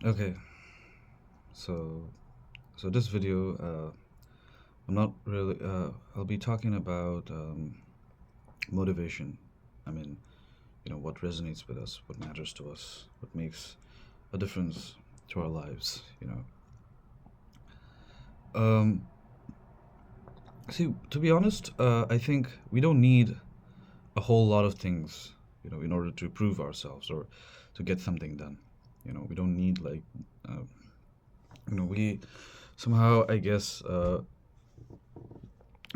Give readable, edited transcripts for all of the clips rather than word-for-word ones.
Okay, so this video, I'm not really. I'll be talking about motivation. I mean, what resonates with us, what matters to us, what makes a difference to our lives. Um, See, to be honest, I think we don't need a whole lot of things, in order to prove ourselves or to get something done. We don't need like, uh, we somehow, I guess,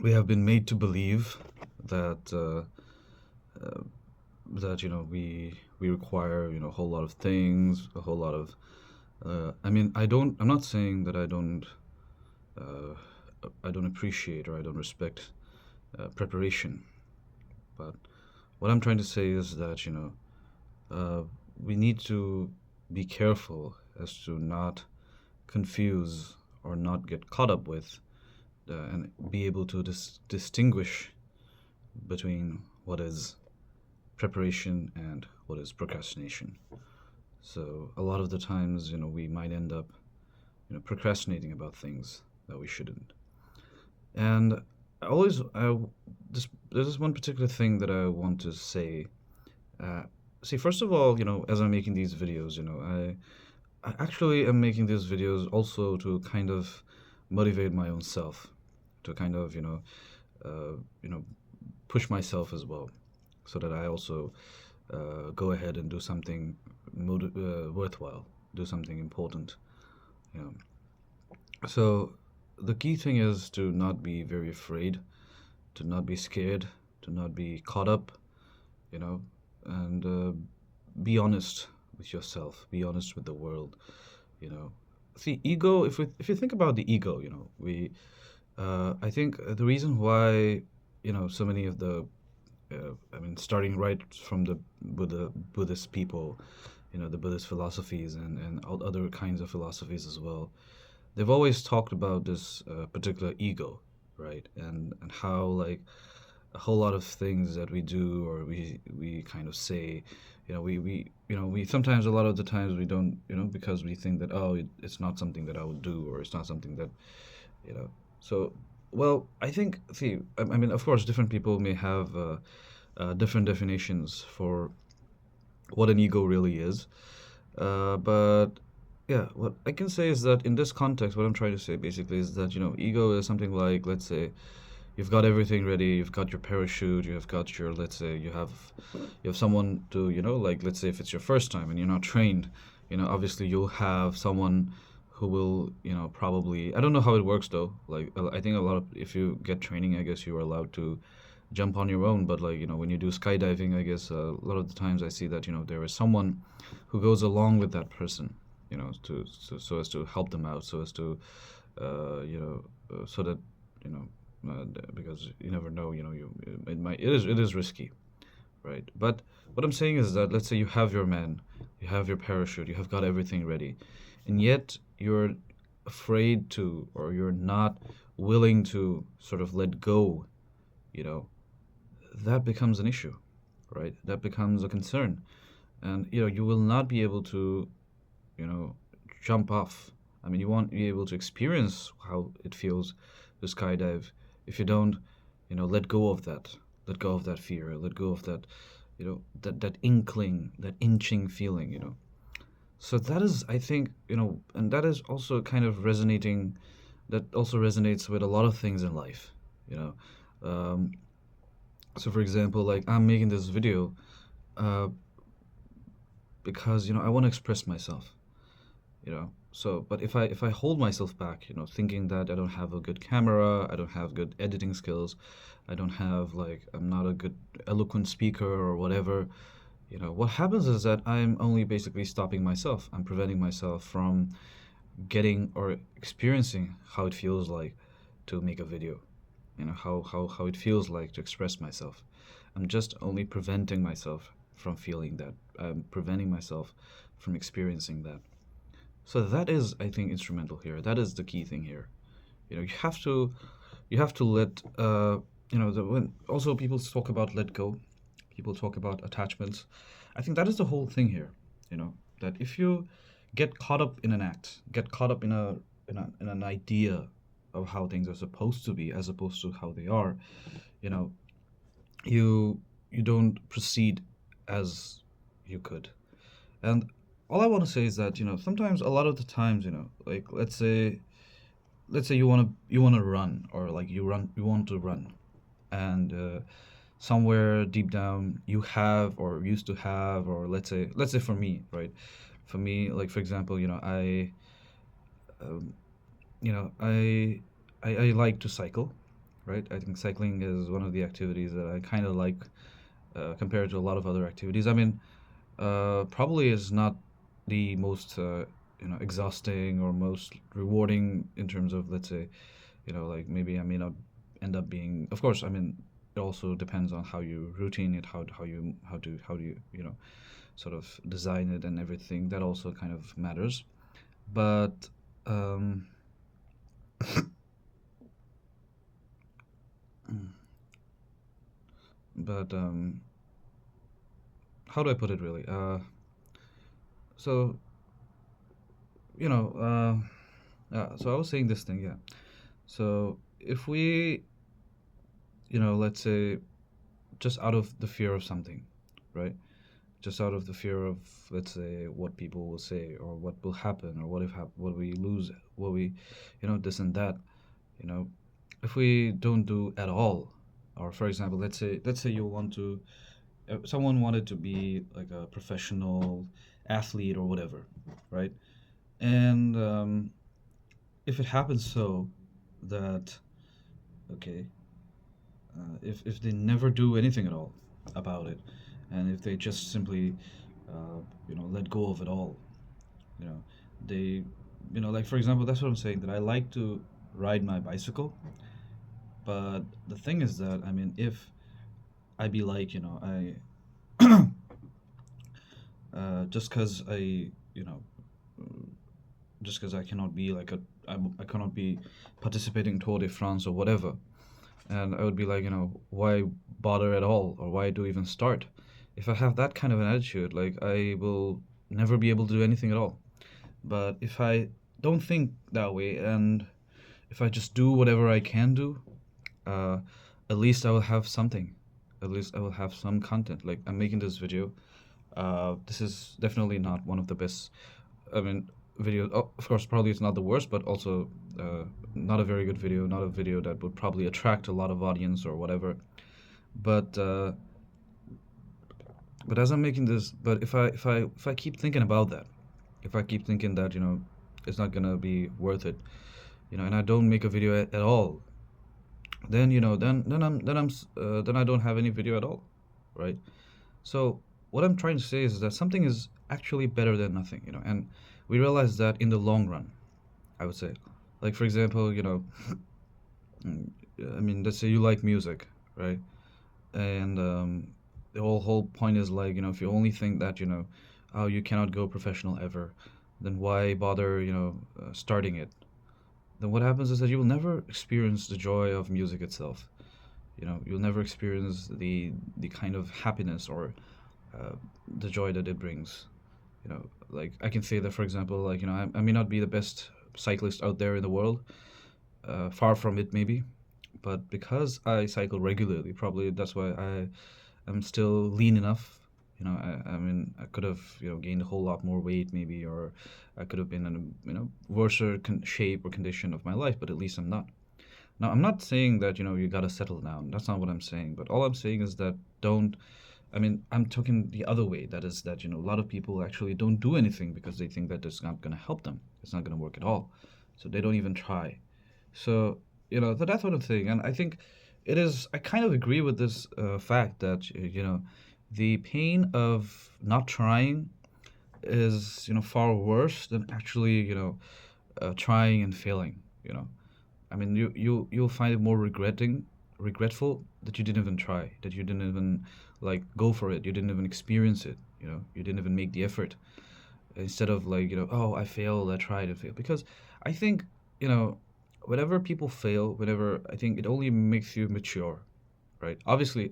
we have been made to believe that we require a whole lot of things, a whole lot of. I mean, I don't. I'm not saying that Uh, I don't appreciate or I don't respect preparation, but what I'm trying to say is that we need to be careful as to not confuse or not get caught up with and be able to distinguish between what is preparation and what is procrastination. So a lot of the times, we might end up, procrastinating about things that we shouldn't. And there's this one particular thing that I want to say. Uh, See, first of all, as I'm making these videos, I actually am making these videos also to kind of motivate my own self, to kind of, uh, you know, push myself as well, so that I also go ahead and do something worthwhile, do something important. You know. So the key thing is to not be very afraid, to not be scared, to not be caught up, you know, and be honest with yourself, be honest with the world, you know. See, ego. If you think about the ego, I think the reason why so many of the I mean, starting right from the Buddhist people, the Buddhist philosophies and all other kinds of philosophies as well. They've always talked about this particular ego, right? And how like a whole lot of things that we do or we kind of say, we sometimes a lot of the times we don't, because we think that it's not something that I would do or it's not something that you know. So, well, I think, see, I mean, of course, different people may have different definitions for what an ego really is. But yeah, what I can say is that in this context, what I'm trying to say basically is that, ego is something like, let's say, you've got everything ready, you've got your parachute, you've got your, let's say, you have someone to, like, let's say if it's your first time and you're not trained, obviously you'll have someone who will, probably, I don't know how it works though. Like, I think a lot of, if you get training, I guess you are allowed to jump on your own. But like, when you do skydiving, I guess a lot of the times I see that, there is someone who goes along with that person, so as to help them out, so as to, so that, you know, because you never know, it is risky, right? But what I'm saying is that let's say you have your man, you have your parachute, you have got everything ready, and yet you're afraid to, or you're not willing to sort of let go, you know, that becomes an issue, right? That becomes a concern, and you will not be able to, you know, jump off. I mean, you won't be able to experience how it feels to skydive if you don't, let go of that. Let go of that fear. Let go of that, that inkling, that inching feeling, So that is, I think, and that is also kind of resonating. That also resonates with a lot of things in life, you know. Um, so, for example, like I'm making this video uh, because I want to express myself, so but if I hold myself back, thinking that I don't have a good camera, I don't have good editing skills, I don't have, like, I'm not a good eloquent speaker or whatever, what happens is that I'm only basically stopping myself. I'm preventing myself from getting or experiencing how it feels like to make a video, how it feels like to express myself. I'm just only preventing myself from feeling that. I'm preventing myself from experiencing that. So that is, I think, instrumental here. That is the key thing here. You have to let when also people talk about let go, people talk about attachments. I think that is the whole thing here. That if you get caught up in an act, get caught up in in an idea of how things are supposed to be as opposed to how they are, you know, you you don't proceed as you could. And all I want to say is that, sometimes, a lot of the times, like, let's say you want to run, or like you want to run, and somewhere deep down you have, or used to have, or let's say for me, right? For me, like, for example, um, I like to cycle, right? I think cycling is one of the activities that I kind of like, compared to a lot of other activities. I mean, probably is not the most exhausting or most rewarding in terms of, let's say, like, maybe I may not end up being. Of course, I mean, it also depends on how you routine it, how do you sort of design it and everything. That also kind of matters. But um, but how do I put it really? So you know, so I was saying this thing, yeah. So if we, let's say, just out of the fear of something, right? Just out of the fear of, let's say, what people will say, or what will happen, or what we lose, what we, this and that, you know, if we don't do at all, or for example, let's say you want to, someone wanted to be like a professional athlete or whatever, right? And if it happens so that, okay, if they never do anything at all about it, and if they just simply, let go of it all, you know, they, like, for example, that's what I'm saying, that I like to ride my bicycle. But the thing is that, I mean, if I be like, just because you know, just because I cannot be like I cannot be participating Tour de France or whatever, and I would be like, why bother at all, or why do even start? If I have that kind of an attitude, like, I will never be able to do anything at all. But if I don't think that way, and if I just do whatever I can do, uh, at least I will have something. At least I will have some content. Like, I'm making this video. This is definitely not one of the best. I mean, video. Oh, of course, probably it's not the worst, but also not a very good video. Not a video that would probably attract a lot of audience or whatever. But as I'm making this, but if I keep thinking about that, if I keep thinking that, it's not gonna be worth it, and I don't make a video at all, then, then I don't have any video at all, right? So what I'm trying to say is that something is actually better than nothing, and we realize that in the long run, I would say. Like, for example, mm, I mean, let's say you like music, right? And the whole point is, like, if you only think that, oh, you cannot go professional ever, then why bother, starting it? Then what happens is that you will never experience the joy of music itself. You'll never experience the kind of happiness, or uh, the joy that it brings. Like, I can say that, for example, like, I may not be the best cyclist out there in the world, far from it maybe, but because I cycle regularly, probably that's why I am still lean enough. I mean, I could have, gained a whole lot more weight maybe, or I could have been in a, worse shape or condition of my life, but at least I'm not. Now, I'm not saying that, you gotta settle down. That's not what I'm saying. But all I'm saying is that, don't. I mean, I'm talking the other way. That is that, a lot of people actually don't do anything because they think that it's not gonna help them. It's not gonna work at all. So they don't even try. So, that sort of thing. And I think it is. I kind of agree with this fact that, the pain of not trying is, far worse than actually, trying and failing. I mean, you'll find it more regretful that you didn't even try, that you didn't even, like, go for it, you didn't even experience it, you didn't even make the effort, instead of, like, oh, I failed, I tried and failed. Because I think, you know whenever people fail, whenever, I think it only makes you mature, right? Obviously,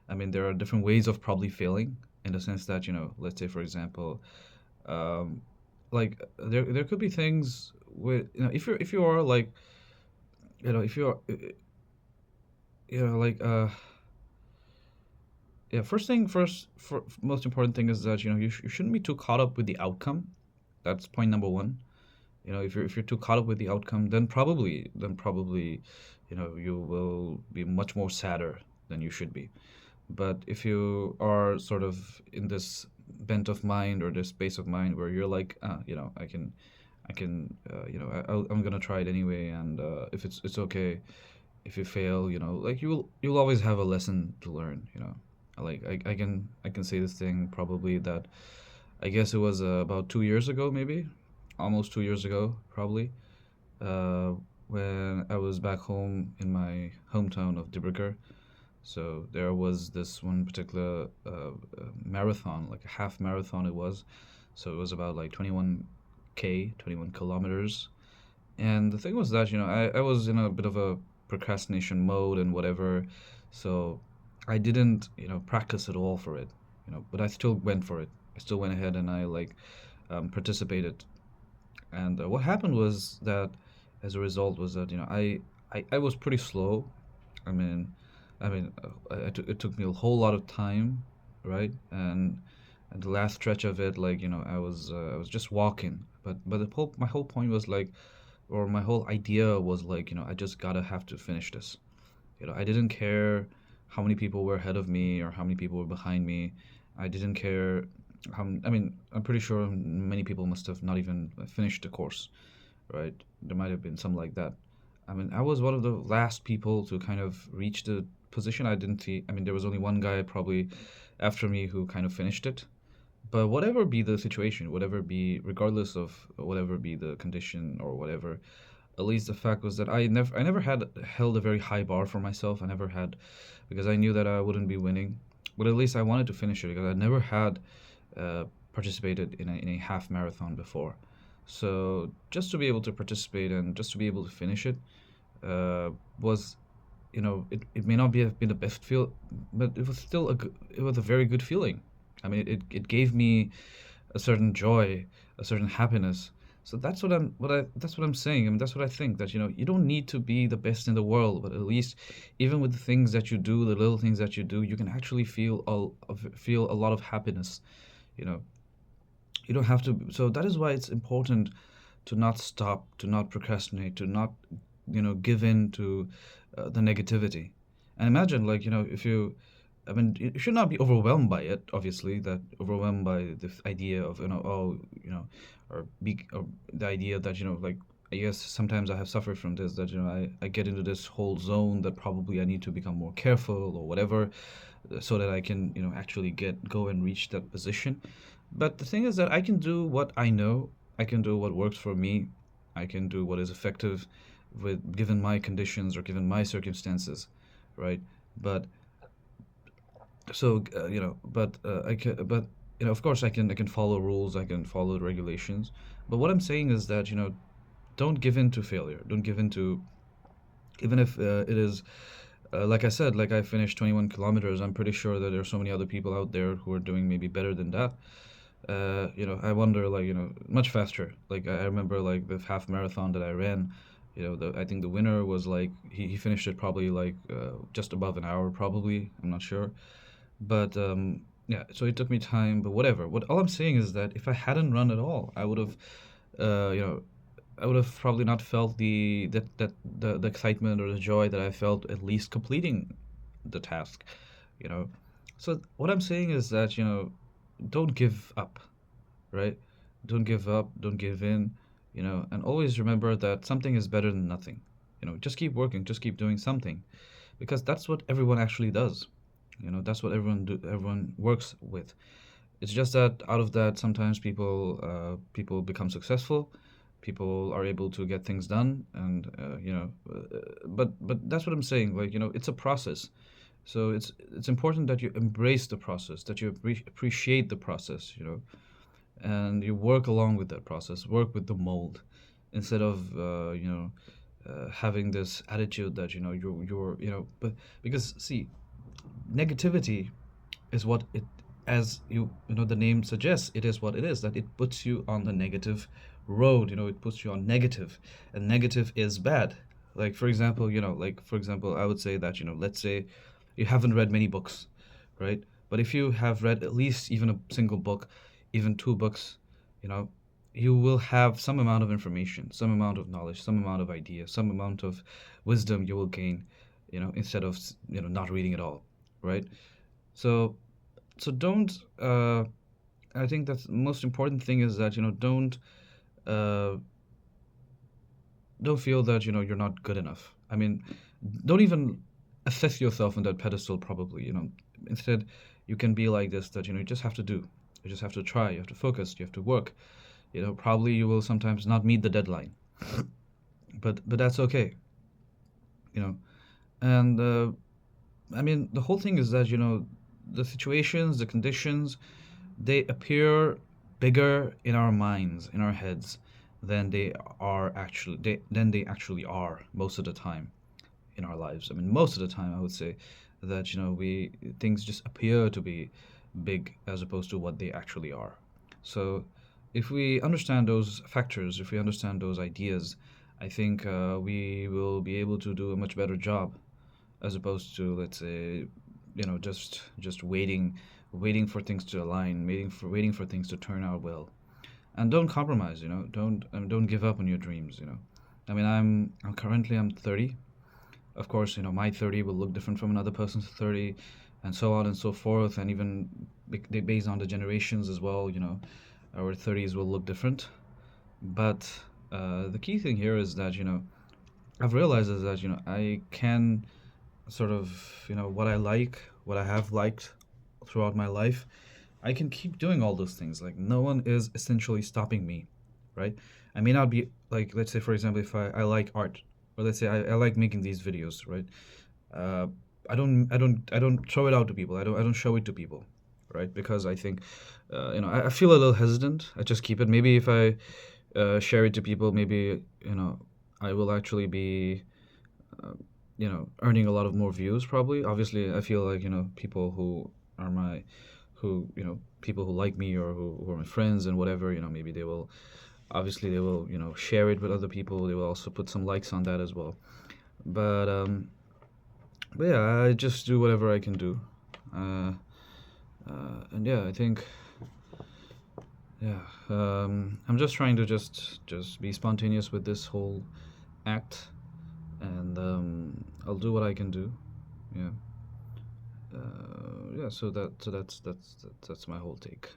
I mean, there are different ways of probably failing, in the sense that, let's say, for example, um, like there could be things with, if you are like, if you're like yeah, first thing first, for most important thing is that you shouldn't be too caught up with the outcome. That's point number one. If you're too caught up with the outcome, then probably you will be much more sadder than you should be. But if you are sort of in this bent of mind or this space of mind where you're like, I'm gonna try it anyway, and if it's okay if you fail, like you'll always have a lesson to learn. Like I can say this thing probably that I guess it was about 2 years ago, maybe almost 2 years ago, probably, uh, when I was back home in my hometown of Dibrugarh. So there was this one particular marathon, like a half marathon it was. So it was about like 21 kilometers. And the thing was that, I was in a bit of a procrastination mode and whatever. So I didn't, practice at all for it, but I still went for it. I still went ahead and I like participated. And what happened was that, as a result, was that I was pretty slow. I mean, it took me a whole lot of time, right? And the last stretch of it, like I was just walking. But my whole point was like, or my whole idea was like, I just gotta have to finish this. I didn't care how many people were ahead of me or how many people were behind me. I didn't care I mean, I'm pretty sure many people must have not even finished the course, right? There might have been some like that. I mean, I was one of the last people to kind of reach the position. I didn't see, I mean, there was only one guy probably after me who kind of finished it. But whatever be the situation, regardless of whatever be the condition or whatever, at least the fact was that I never had held a very high bar for myself. I never had, because I knew that I wouldn't be winning. But at least I wanted to finish it because I never had participated in a half marathon before. So just to be able to participate and just to be able to finish it was, it may not be have been the best feel, but it was still it was a very good feeling. I mean, it gave me a certain joy, a certain happiness. So that's what I'm saying. I mean, that's what I think, that you don't need to be the best in the world, but at least even with the things that you do, the little things that you do, you can actually feel a lot of happiness. You know, you don't have to. So that is why it's important to not stop, to not procrastinate, to not give in to the negativity. And imagine, like, if you, I mean, you should not be overwhelmed by it. Obviously, that overwhelmed by the idea of oh, or the idea that like, I guess sometimes I have suffered from this, that I get into this whole zone that probably I need to become more careful or whatever, so that I can actually go and reach that position. But the thing is that I can do what I know. I can do what works for me. I can do what is effective with given my conditions or given my circumstances, right? But but of course I can follow rules, I can follow the regulations. But what I'm saying is that don't give in to failure. Don't give in to, even if it is like I said, like I finished 21 kilometers. I'm pretty sure that there are so many other people out there who are doing maybe better than that. I wonder, like, much faster. Like I remember, like the half marathon that I ran, I think the winner was like he finished it probably like just above an hour, probably. I'm not sure, but yeah. So it took me time, but whatever. What all I'm saying is that if I hadn't run at all, I would have, uh, you know, I would have probably not felt the excitement or the joy that I felt at least completing the task, you know. So what I'm saying is that don't give up, right? Don't give up, don't give in, and always remember that something is better than nothing. Just keep working, just keep doing something, because that's what everyone actually does. That's what everyone works with. It's just that out of that, sometimes people become successful, people are able to get things done, and but that's what I'm saying. Like, it's a process. So it's important that you embrace the process, that you appreciate the process, and you work along with that process, work with the mold, instead of having this attitude that you're but because, see, negativity is what it as the name suggests, it is what it is, that it puts you on the negative road. It puts you on negative, and negative is bad. Like for example, I would say that, let's say you haven't read many books, right? But if you have read at least even a single book, even two books, you know you will have some amount of information, some amount of knowledge, some amount of idea, some amount of wisdom you will gain, instead of not reading at all, right? So don't I think that's the most important thing, is that uh don't feel that you're not good enough. I mean, don't even assess yourself on that pedestal, probably. Instead, you can be like this, that you just have to do. You just have to try, you have to focus, you have to work. Probably you will sometimes not meet the deadline, but that's okay. you know and I mean, the whole thing is that the situations, the conditions, they appear bigger in our minds, in our heads, than they actually are most of the time in our lives. I mean, most of the time, I would say that we things just appear to be big as opposed to what they actually are. So, if we understand those factors, if we understand those ideas, I think we will be able to do a much better job, as opposed to, let's say, just waiting for things to align, waiting for things to turn out well. And don't compromise. Don't give up on your dreams. I mean, I'm 30. Of course, my 30 will look different from another person's 30, and so on and so forth, and even based on the generations as well. Our 30s will look different. But the key thing here is that I've realized is that I can sort of, what I like, what I have liked throughout my life, I can keep doing all those things. Like, no one is essentially stopping me, right? I may not be, like, let's say, for example, if I like art, or let's say I like making these videos, right? uh, I don't throw it out to people. I don't show it to people, right? Because I think, I feel a little hesitant. I just keep it. Maybe if I share it to people, maybe I will actually be uh, earning a lot of more views, probably. Obviously, I feel like people who are my who people who like me, or who are my friends and whatever, maybe they will, obviously they will share it with other people. They will also put some likes on that as well. But yeah, I just do whatever I can do. uh, and yeah, I think, yeah, I'm just trying to just be spontaneous with this whole act, and I'll do what I can do. Yeah. Yeah, so that's my whole take.